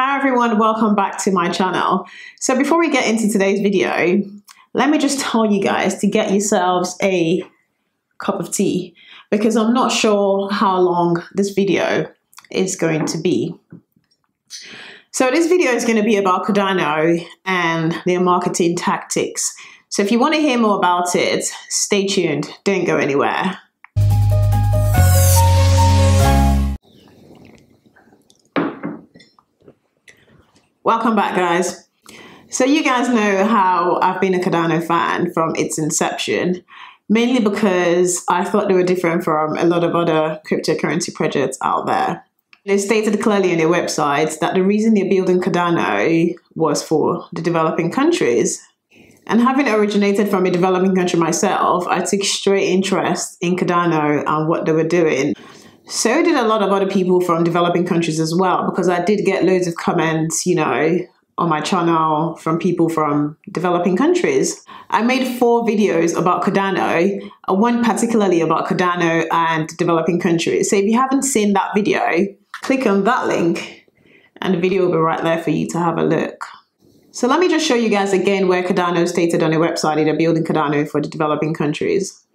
Hi everyone, welcome back to my channel. So before we get into today's video, let me just tell you guys to get yourselves a cup of tea because I'm not sure how long this video is going to be. So this video is going to be about Cardano and their marketing tactics. So if you want to hear more about it, stay tuned, don't go anywhere. Welcome back, guys. So you guys know how I've been a Cardano fan from its inception, mainly because I thought they were different from a lot of other cryptocurrency projects out there. They stated clearly on their website that the reason they're building Cardano was for the developing countries. And having originated from a developing country myself, I took straight interest in Cardano and what they were doing. So did a lot of other people from developing countries as well, because I did get loads of comments, on my channel from people from developing countries. I made 4 videos about Cardano, one particularly about Cardano and developing countries. So if you haven't seen that video, click on that link and the video will be right there for you to have a look. So let me just show you guys again where Cardano stated on their website they're building Cardano for the developing countries.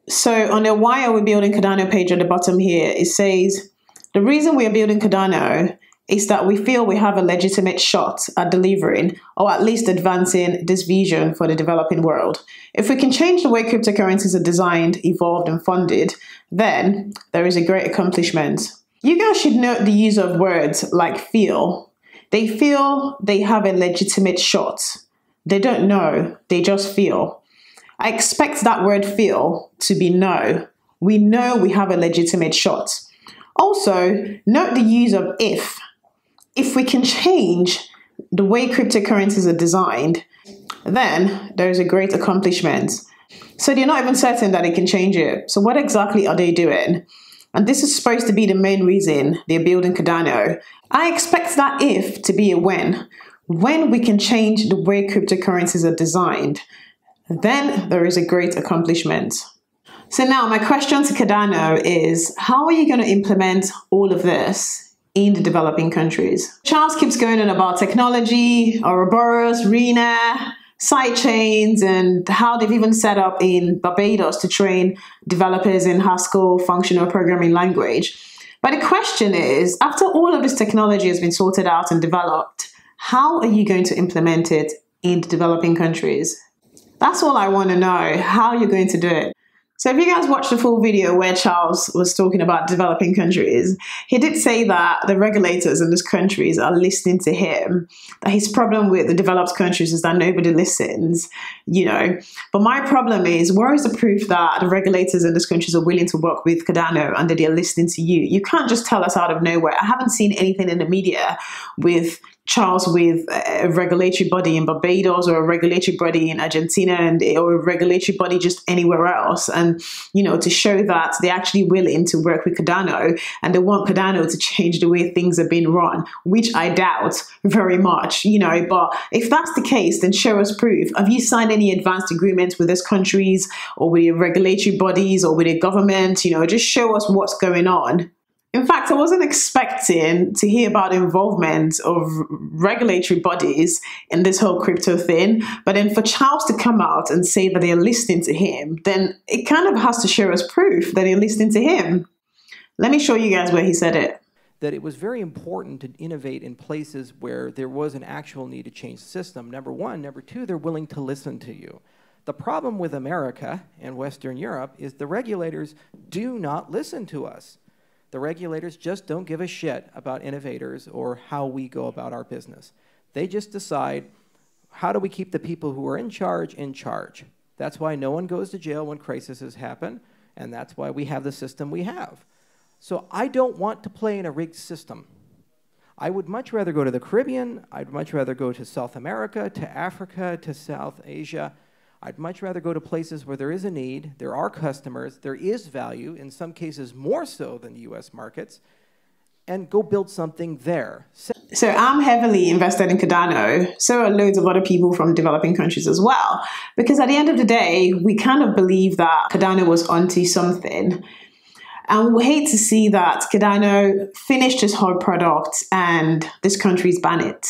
So on the Why Are We Building Cardano page at the bottom here, it says, the reason we are building Cardano is that we feel we have a legitimate shot at delivering or at least advancing this vision for the developing world. If we can change the way cryptocurrencies are designed, evolved and funded, then there is a great accomplishment. You guys should note the use of words like feel. They feel they have a legitimate shot. They don't know, they just feel. I expect that word feel to be no. We know we have a legitimate shot. Also, note the use of if. If we can change the way cryptocurrencies are designed, then there is a great accomplishment. So they're not even certain that they can change it. So what exactly are they doing? And this is supposed to be the main reason they're building Cardano. I expect that if to be a when. When we can change the way cryptocurrencies are designed, then there is a great accomplishment. So now my question to Cardano is, how are you going to implement all of this in the developing countries? Charles keeps going on about technology, Ouroboros, RENA, sidechains, and how they've even set up in Barbados to train developers in Haskell functional programming language. But the question is, after all of this technology has been sorted out and developed, how are you going to implement it in the developing countries? That's all I want to know, how you're going to do it. So if you guys watched the full video where Charles was talking about developing countries, he did say that the regulators in these countries are listening to him, that his problem with the developed countries is that nobody listens, But my problem is, where is the proof that the regulators in these countries are willing to work with Cardano and that they're listening to you? You can't just tell us out of nowhere. I haven't seen anything in the media with Charles with a regulatory body in Barbados or a regulatory body in Argentina or a regulatory body just anywhere else. And, to show that they're actually willing to work with Cardano and they want Cardano to change the way things are being run, which I doubt very much, but if that's the case, then show us proof. Have you signed any advanced agreements with these countries or with your regulatory bodies or with your government? Just show us what's going on. In fact, I wasn't expecting to hear about the involvement of regulatory bodies in this whole crypto thing. But then for Charles to come out and say that they're listening to him, then it kind of has to show us proof that they're listening to him. Let me show you guys where he said it. That it was very important to innovate in places where there was an actual need to change the system. Number one. Number two, they're willing to listen to you. The problem with America and Western Europe is the regulators do not listen to us. The regulators just don't give a shit about innovators or how we go about our business. They just decide, how do we keep the people who are in charge in charge? That's why no one goes to jail when crises happen, and that's why we have the system we have. So I don't want to play in a rigged system. I would much rather go to the Caribbean. I'd much rather go to South America, to Africa, to South Asia. I'd much rather go to places where there is a need, there are customers, there is value, in some cases more so than the US markets, and go build something there. So I'm heavily invested in Cardano. So are loads of other people from developing countries as well. Because at the end of the day, we kind of believe that Cardano was onto something. And we hate to see that Cardano finished his whole product and this country's ban it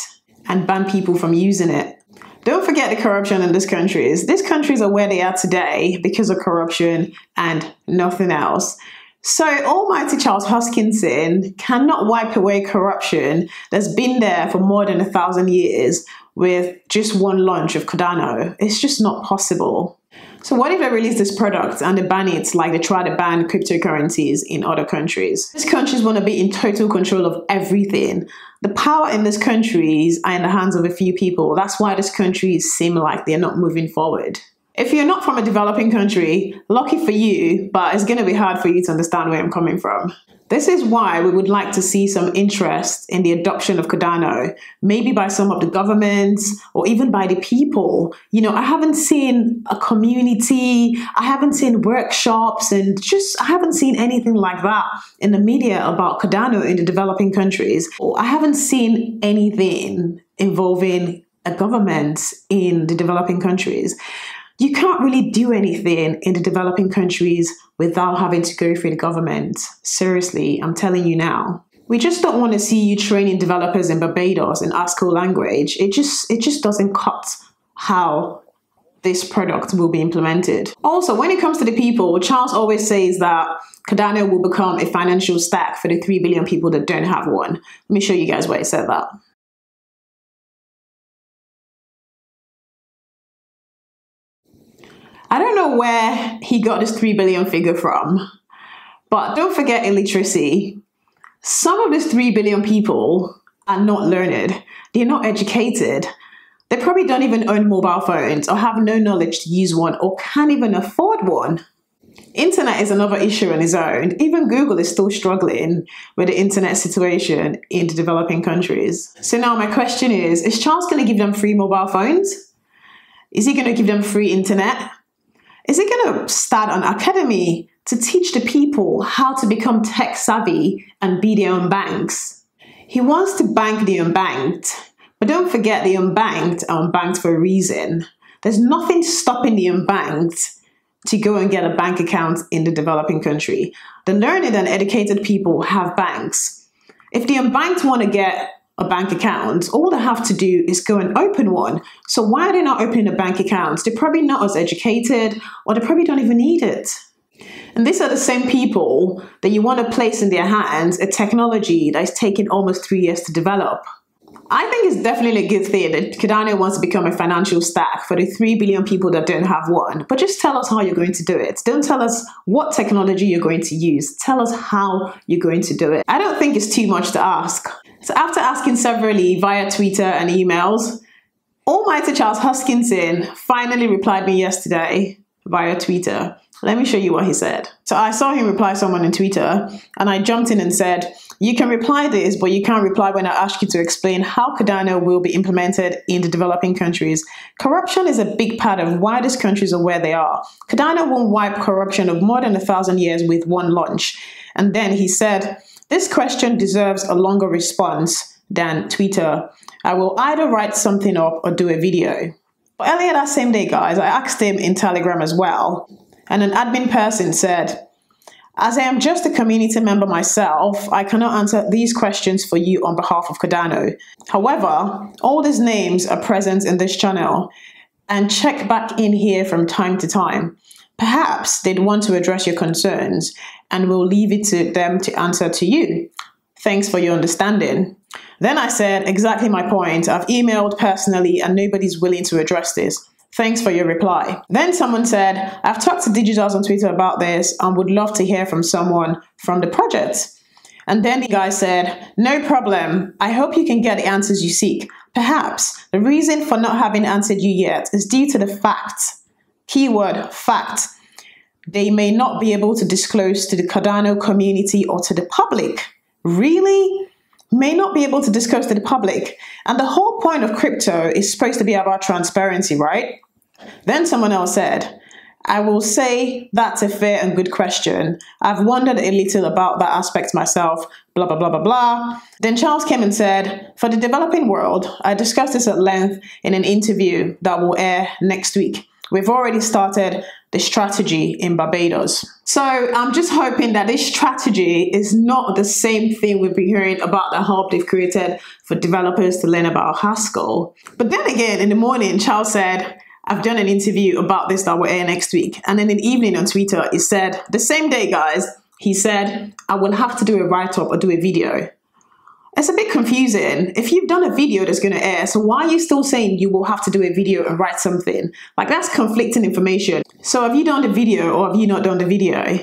and ban people from using it. Don't forget the corruption in these countries. These countries are where they are today because of corruption and nothing else. So almighty Charles Hoskinson cannot wipe away corruption that's been there for more than 1,000 years with just one launch of Cardano. It's just not possible. So what if they release this product and they ban it like they try to ban cryptocurrencies in other countries? These countries want to be in total control of everything. The power in these countries are in the hands of a few people. That's why these countries seem like they're not moving forward. If you're not from a developing country, lucky for you, but it's going to be hard for you to understand where I'm coming from. This is why we would like to see some interest in the adoption of Cardano, maybe by some of the governments or even by the people. You know, I haven't seen a community, I haven't seen workshops, and I haven't seen anything like that in the media about Cardano in the developing countries. Or I haven't seen anything involving a government in the developing countries. You can't really do anything in the developing countries without having to go through the government. Seriously, I'm telling you now. We just don't want to see you training developers in Barbados in ASCII language. It just doesn't cut how this product will be implemented. Also, when it comes to the people, Charles always says that Cardano will become a financial stack for the 3 billion people that don't have one. Let me show you guys where he said that. I don't know where he got this 3 billion figure from, but don't forget illiteracy. Some of these 3 billion people are not learned. They're not educated. They probably don't even own mobile phones or have no knowledge to use one or can't even afford one. Internet is another issue on its own. Even Google is still struggling with the internet situation in the developing countries. So now my question is Charles going to give them free mobile phones? Is he going to give them free internet? Is he going to start an academy to teach the people how to become tech savvy and be their own banks? He wants to bank the unbanked, but don't forget the unbanked are unbanked for a reason. There's nothing stopping the unbanked to go and get a bank account in the developing country. The learned and educated people have banks. If the unbanked want to get a bank account, all they have to do is go and open one. So why are they not opening a bank account? They're probably not as educated, or they probably don't even need it. And these are the same people that you want to place in their hands a technology that is taking almost 3 years to develop. I think it's definitely a good thing that Cardano wants to become a financial stack for the 3 billion people that don't have one. But just tell us how you're going to do it. Don't tell us what technology you're going to use. Tell us how you're going to do it. I don't think it's too much to ask. So after asking severally via Twitter and emails, almighty Charles Hoskinson finally replied me yesterday via Twitter. Let me show you what he said. So I saw him reply someone on Twitter, and I jumped in and said, you can reply this, but you can't reply when I ask you to explain how Cardano will be implemented in the developing countries. Corruption is a big part of why these countries are where they are. Cardano won't wipe corruption of more than 1,000 years with one launch. And then he said, this question deserves a longer response than Twitter. I will either write something up or do a video. But earlier that same day, guys, I asked him in Telegram as well. And an admin person said, as I am just a community member myself, I cannot answer these questions for you on behalf of Cardano. However, all these names are present in this channel, and check back in here from time to time. Perhaps they'd want to address your concerns, and we'll leave it to them to answer to you. Thanks for your understanding. Then I said, exactly my point. I've emailed personally and nobody's willing to address this. Thanks for your reply. Then someone said, I've talked to Digitals on Twitter about this and would love to hear from someone from the project. And then the guy said, no problem. I hope you can get the answers you seek. Perhaps the reason for not having answered you yet is due to the fact, keyword fact, they may not be able to disclose to the Cardano community or to the public. Really? May not be able to disclose to the public. And the whole point of crypto is supposed to be about transparency, right? Then someone else said, I will say that's a fair and good question. I've wondered a little about that aspect myself, blah, blah, blah, blah, blah. Then Charles came and said, for the developing world, I discussed this at length in an interview that will air next week. We've already started the strategy in Barbados. So I'm just hoping that this strategy is not the same thing we've been hearing about the hub they've created for developers to learn about Haskell. But then again, in the morning, Charles said, I've done an interview about this that will air next week. And then in the evening on Twitter, he said, the same day, guys, he said, I will have to do a write-up or do a video. It's a bit confusing. If you've done a video that's going to air, so why are you still saying you will have to do a video and write something? Like, that's conflicting information. So have you done the video or have you not done the video?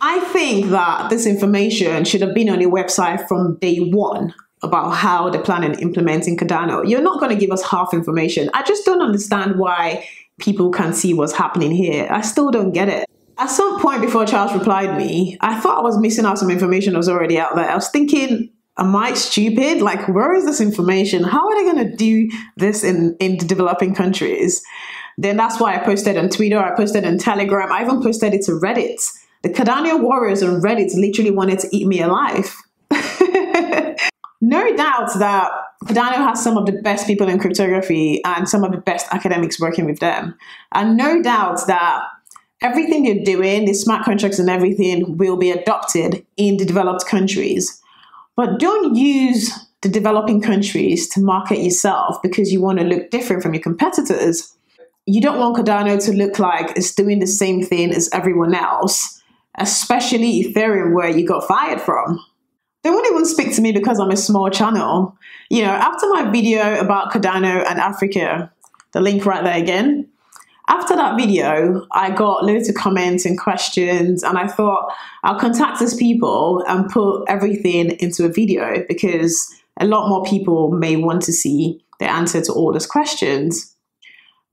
I think that this information should have been on your website from day one about how they're planning on implementing Cardano. You're not going to give us half information. I just don't understand why people can't see what's happening here. I still don't get it. At some point before Charles replied me, I thought I was missing out some information that was already out there. I was thinking, am I stupid? Like, where is this information? How are they going to do this in the developing countries? Then that's why I posted on Twitter, I posted on Telegram, I even posted it to Reddit. The Cardano warriors on Reddit literally wanted to eat me alive. No doubt that Cardano has some of the best people in cryptography and some of the best academics working with them. And no doubt that everything you're doing, the smart contracts and everything, will be adopted in the developed countries. But don't use the developing countries to market yourself because you want to look different from your competitors. You don't want Cardano to look like it's doing the same thing as everyone else, especially Ethereum, where you got fired from. They won't even speak to me because I'm a small channel. You know, after my video about Cardano and Africa, the link right there again, after that video, I got loads of comments and questions, and I thought I'll contact these people and put everything into a video because a lot more people may want to see the answer to all those questions.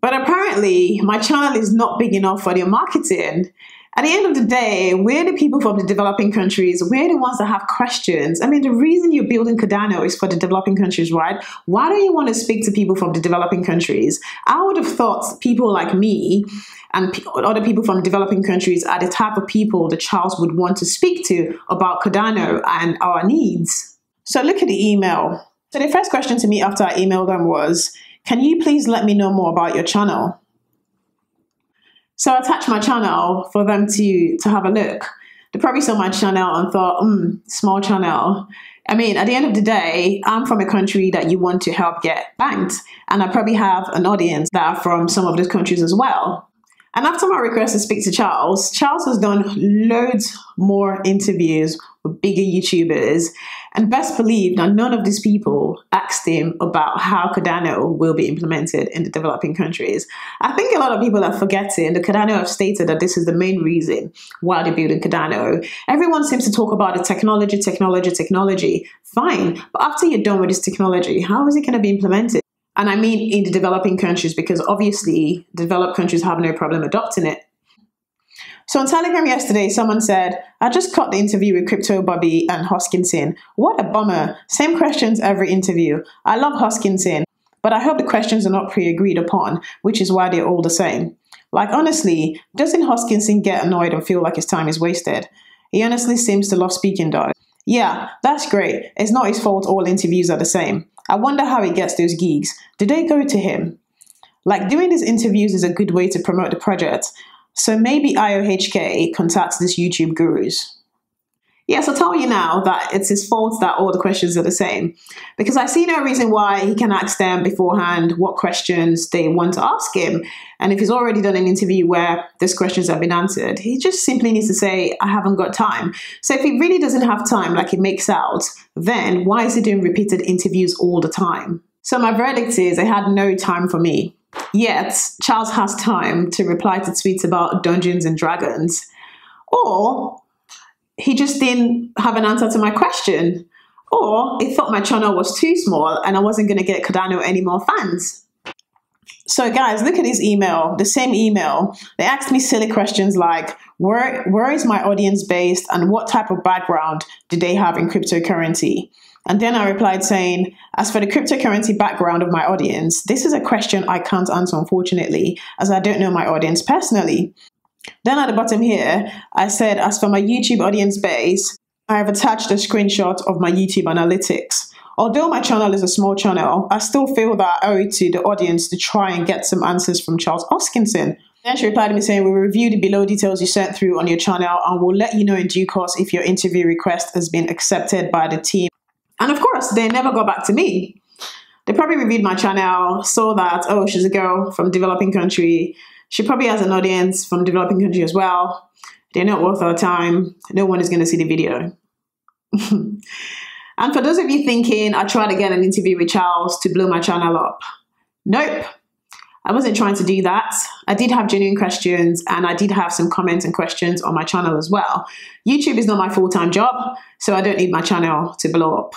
But apparently, my channel is not big enough for their marketing. At the end of the day, we're the people from the developing countries. We're the ones that have questions. I mean, the reason you're building Cardano is for the developing countries, right? Why do you want to speak to people from the developing countries? I would have thought people like me and other people from developing countries are the type of people that Charles would want to speak to about Cardano and our needs. So look at the email. So the first question to me after I emailed them was, can you please let me know more about your channel? So I attached my channel for them to have a look. They probably saw my channel and thought, small channel. I mean, at the end of the day, I'm from a country that you want to help get banked. And I probably have an audience that are from some of those countries as well. And after my request to speak to Charles, Charles has done loads more interviews with bigger YouTubers. And best believe that none of these people asked him about how Cardano will be implemented in the developing countries. I think a lot of people are forgetting that Cardano have stated that this is the main reason why they're building Cardano. Everyone seems to talk about the technology. Fine, but after you're done with this technology, how is it going to be implemented? And I mean in the developing countries, because obviously developed countries have no problem adopting it. So on Telegram yesterday, someone said, I just caught the interview with Crypto Bobby and Hoskinson. What a bummer. Same questions every interview. I love Hoskinson, but I hope the questions are not pre-agreed upon, which is why they're all the same. Like, honestly, doesn't Hoskinson get annoyed and feel like his time is wasted? He honestly seems to love speaking though. Yeah, that's great. It's not his fault all interviews are the same. I wonder how he gets those gigs. Do they go to him? Like, doing these interviews is a good way to promote the project. So maybe IOHK contacts these YouTube gurus. Yes, I'll tell you now that it's his fault that all the questions are the same, because I see no reason why he can ask them beforehand what questions they want to ask him. And if he's already done an interview where those questions have been answered, he just simply needs to say, I haven't got time. So if he really doesn't have time, like he makes out, then why is he doing repeated interviews all the time? So my verdict is, I had no time for me. Yet, Charles has time to reply to tweets about Dungeons and Dragons. Or he just didn't have an answer to my question. Or he thought my channel was too small and I wasn't going to get Cardano any more fans. So guys, look at this email, the same email. They asked me silly questions like, where is my audience based and what type of background do they have in cryptocurrency? And then I replied saying, as for the cryptocurrency background of my audience, this is a question I can't answer, unfortunately, as I don't know my audience personally. Then at the bottom here, I said, as for my YouTube audience base, I have attached a screenshot of my YouTube analytics. Although my channel is a small channel, I still feel that I owe it to the audience to try and get some answers from Charles Hoskinson. Then she replied to me saying, "We will review the below details you sent through on your channel and we'll let you know in due course if your interview request has been accepted by the team." And of course, they never got back to me. They probably reviewed my channel, saw that, oh, she's a girl from a developing country. She probably has an audience from a developing country as well. They're not worth our time. No one is going to see the video. And for those of you thinking I tried to get an interview with Charles to blow my channel up, nope. I wasn't trying to do that. I did have genuine questions and I did have some comments and questions on my channel as well. YouTube is not my full-time job, so I don't need my channel to blow up.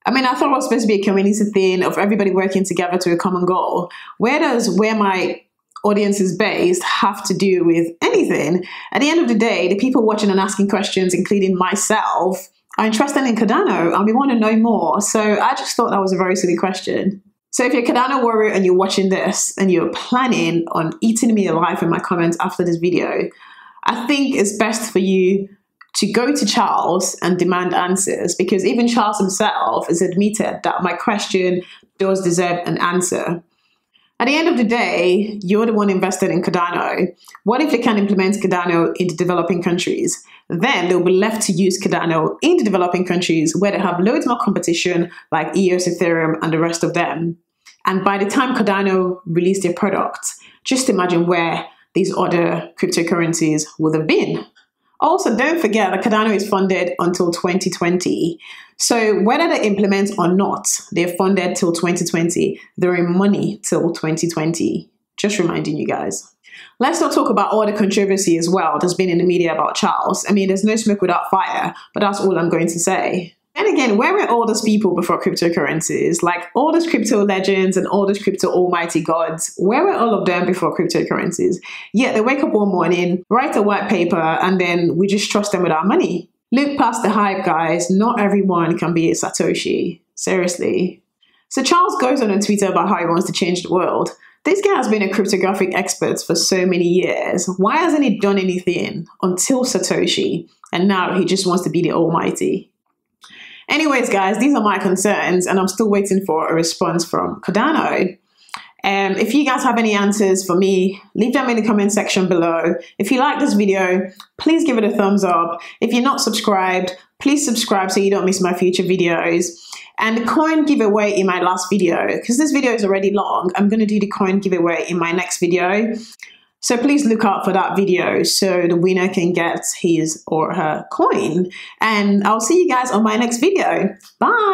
I mean, I thought it was supposed to be a community thing of everybody working together to a common goal. Where does where my audience is based have to do with anything? At the end of the day, the people watching and asking questions, including myself, are interested in Cardano and we want to know more. So I just thought that was a very silly question. So if you're a Cardano warrior and you're watching this and you're planning on eating me alive in my comments after this video, I think it's best for you to go to Charles and demand answers, because even Charles himself has admitted that my question does deserve an answer. At the end of the day, you're the one invested in Cardano. What if they can implement Cardano in the developing countries? Then they'll be left to use Cardano in the developing countries where they have loads more competition like EOS, Ethereum, and the rest of them. And by the time Cardano released their product, just imagine where these other cryptocurrencies would have been. Also, don't forget that Cardano is funded until 2020. So whether they implement or not, they're funded till 2020. They're in money till 2020. Just reminding you guys. Let's not talk about all the controversy as well that's been in the media about Charles. I mean, there's no smoke without fire, but that's all I'm going to say. And again, where were all those people before cryptocurrencies? Like all those crypto legends and all those crypto almighty gods, where were all of them before cryptocurrencies? Yet they wake up one morning, write a white paper, and then we just trust them with our money. Look past the hype, guys. Not everyone can be a Satoshi. Seriously. So Charles goes on Twitter about how he wants to change the world. This guy has been a cryptographic expert for so many years. Why hasn't he done anything until Satoshi? And now he just wants to be the almighty. Anyways, guys, these are my concerns, and I'm still waiting for a response from Cardano. If you guys have any answers for me, leave them in the comment section below. If you like this video, please give it a thumbs up. If you're not subscribed, please subscribe so you don't miss my future videos. And the coin giveaway in my last video, because this video is already long, I'm going to do the coin giveaway in my next video. So please look out for that video so the winner can get his or her coin. And I'll see you guys on my next video. Bye.